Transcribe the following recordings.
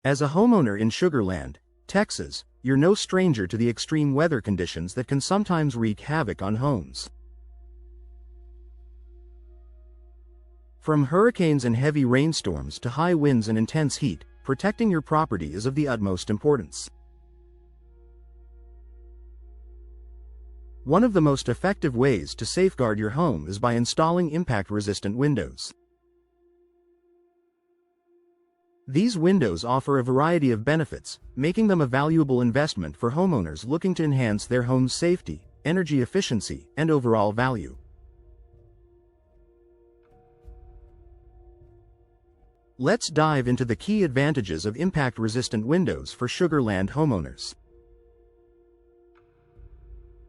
As a homeowner in Sugar Land, Texas, you're no stranger to the extreme weather conditions that can sometimes wreak havoc on homes. From hurricanes and heavy rainstorms to high winds and intense heat, protecting your property is of the utmost importance. One of the most effective ways to safeguard your home is by installing impact-resistant windows. These windows offer a variety of benefits, making them a valuable investment for homeowners looking to enhance their home's safety, energy efficiency, and overall value. Let's dive into the key advantages of impact-resistant windows for Sugar Land homeowners.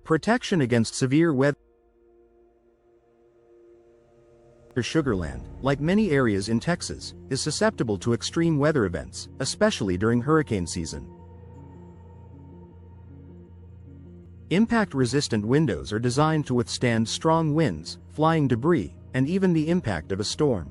Protection against severe weather. Sugar Land, like many areas in Texas, is susceptible to extreme weather events, especially during hurricane season. Impact-resistant windows are designed to withstand strong winds, flying debris, and even the impact of a storm.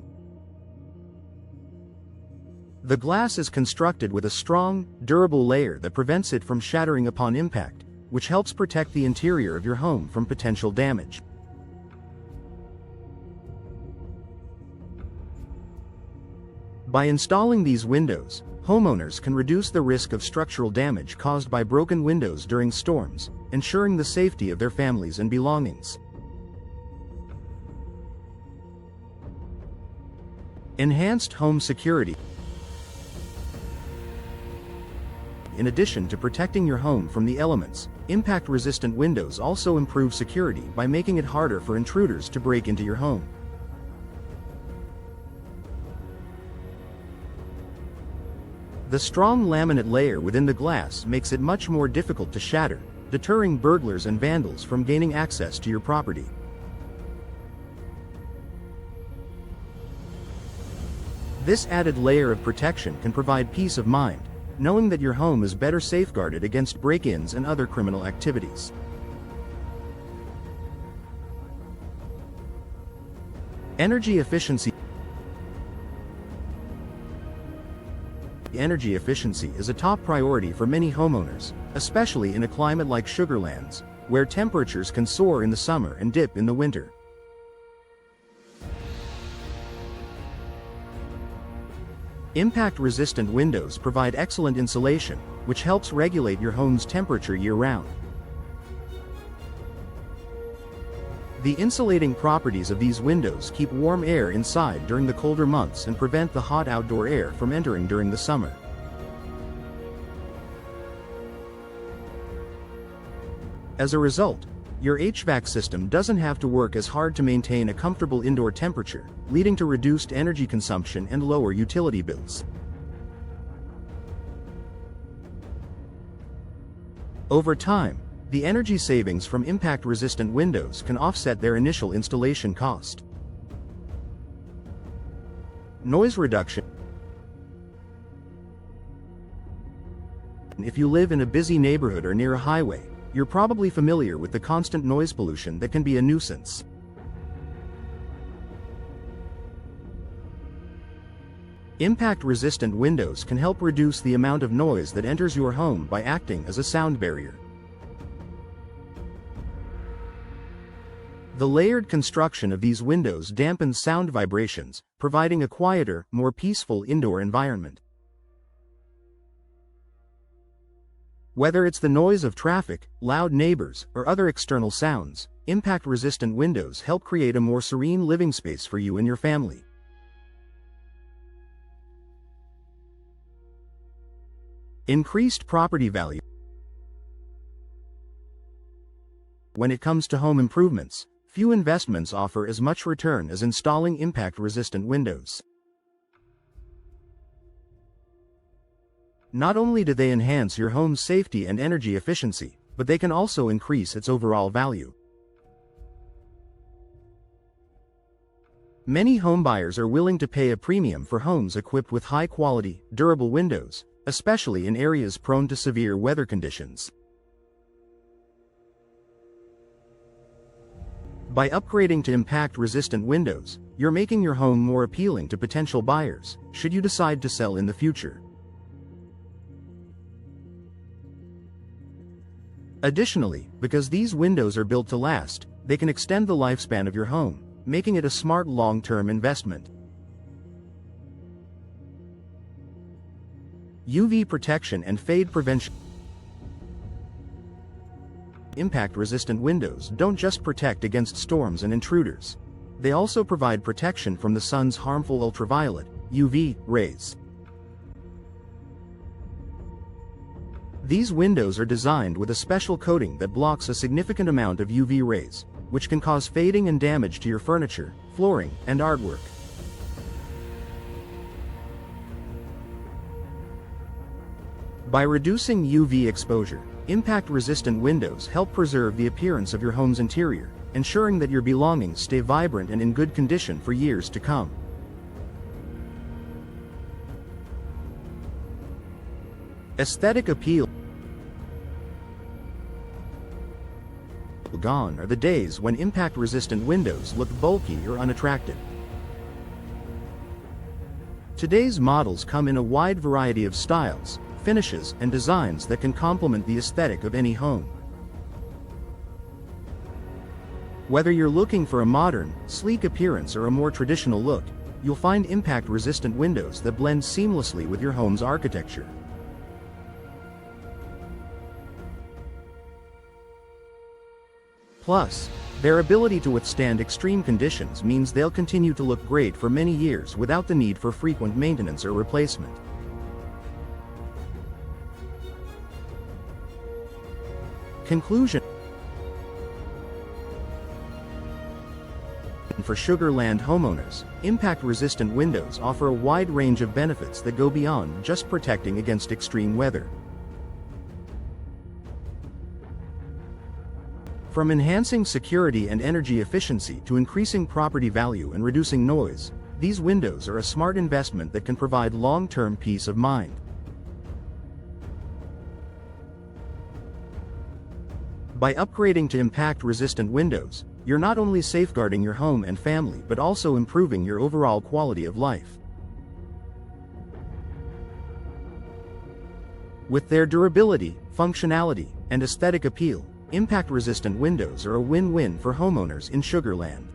The glass is constructed with a strong, durable layer that prevents it from shattering upon impact, which helps protect the interior of your home from potential damage. By installing these windows, homeowners can reduce the risk of structural damage caused by broken windows during storms, ensuring the safety of their families and belongings. Enhanced home security. In addition to protecting your home from the elements, impact-resistant windows also improve security by making it harder for intruders to break into your home. The strong laminate layer within the glass makes it much more difficult to shatter, deterring burglars and vandals from gaining access to your property. This added layer of protection can provide peace of mind, knowing that your home is better safeguarded against break-ins and other criminal activities. Energy efficiency. Energy efficiency is a top priority for many homeowners, especially in a climate like Sugar Land's, where temperatures can soar in the summer and dip in the winter. Impact-resistant windows provide excellent insulation, which helps regulate your home's temperature year-round. The insulating properties of these windows keep warm air inside during the colder months and prevent the hot outdoor air from entering during the summer. As a result, your HVAC system doesn't have to work as hard to maintain a comfortable indoor temperature, leading to reduced energy consumption and lower utility bills. Over time, the energy savings from impact-resistant windows can offset their initial installation cost. Noise reduction. If you live in a busy neighborhood or near a highway, you're probably familiar with the constant noise pollution that can be a nuisance. Impact-resistant windows can help reduce the amount of noise that enters your home by acting as a sound barrier. The layered construction of these windows dampens sound vibrations, providing a quieter, more peaceful indoor environment. Whether it's the noise of traffic, loud neighbors, or other external sounds, impact-resistant windows help create a more serene living space for you and your family. Increased property value. When it comes to home improvements, few investments offer as much return as installing impact-resistant windows. Not only do they enhance your home's safety and energy efficiency, but they can also increase its overall value. Many homebuyers are willing to pay a premium for homes equipped with high-quality, durable windows, especially in areas prone to severe weather conditions. By upgrading to impact-resistant windows, you're making your home more appealing to potential buyers, should you decide to sell in the future. Additionally, because these windows are built to last, they can extend the lifespan of your home, making it a smart long-term investment. UV protection and fade prevention. Impact-resistant windows don't just protect against storms and intruders. They also provide protection from the sun's harmful ultraviolet, UV, rays. These windows are designed with a special coating that blocks a significant amount of UV rays, which can cause fading and damage to your furniture, flooring, and artwork. By reducing UV exposure, impact-resistant windows help preserve the appearance of your home's interior, ensuring that your belongings stay vibrant and in good condition for years to come. Aesthetic appeal. Gone are the days when impact-resistant windows look bulky or unattractive. Today's models come in a wide variety of styles, finishes, and designs that can complement the aesthetic of any home. Whether you're looking for a modern, sleek appearance or a more traditional look, you'll find impact-resistant windows that blend seamlessly with your home's architecture. Plus, their ability to withstand extreme conditions means they'll continue to look great for many years without the need for frequent maintenance or replacement. Conclusion. For Sugar Land homeowners, impact-resistant windows offer a wide range of benefits that go beyond just protecting against extreme weather. From enhancing security and energy efficiency to increasing property value and reducing noise, these windows are a smart investment that can provide long-term peace of mind. By upgrading to impact-resistant windows, you're not only safeguarding your home and family but also improving your overall quality of life. With their durability, functionality, and aesthetic appeal, impact-resistant windows are a win-win for homeowners in Sugar Land.